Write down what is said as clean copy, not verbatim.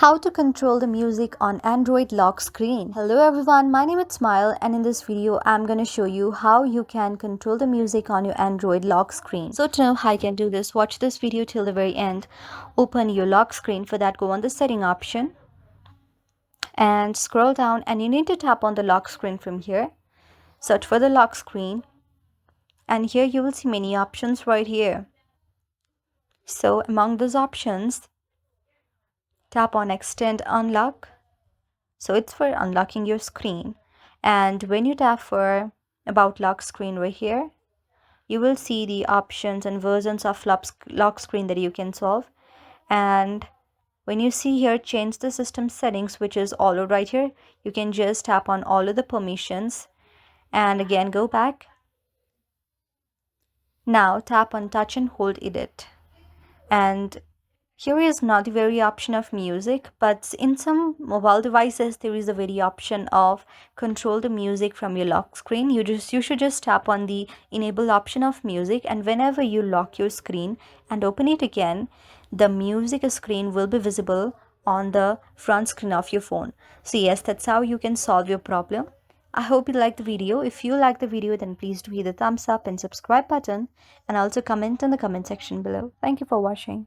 How to control the music on Android lock screen. Hello everyone, my name is Smile and in this video I'm going to show you how you can control the music on your Android lock screen. So to know how you can do this, watch this video till the very end. Open your lock screen. For that, go on the setting option and scroll down, and you need to tap on the lock screen from here. Search for the lock screen and here you will see many options right here. So among those options, tap on extend unlock. So it's for unlocking your screen. And when you tap for about lock screen right here, you will see the options and versions of lock screen that you can solve. And when you see here change the system settings, which is all right here, you can just tap on all of the permissions and again go back. Now tap on touch and hold edit, and here is not the very option of music, but in some mobile devices there is a very option of control the music from your lock screen. You should just tap on the enable option of music, and whenever you lock your screen and open it again, the music screen will be visible on the front screen of your phone. So yes, that's how you can solve your problem. I hope you liked the video. If you liked the video, then please do hit the thumbs up and subscribe button, and also comment in the comment section below. Thank you for watching.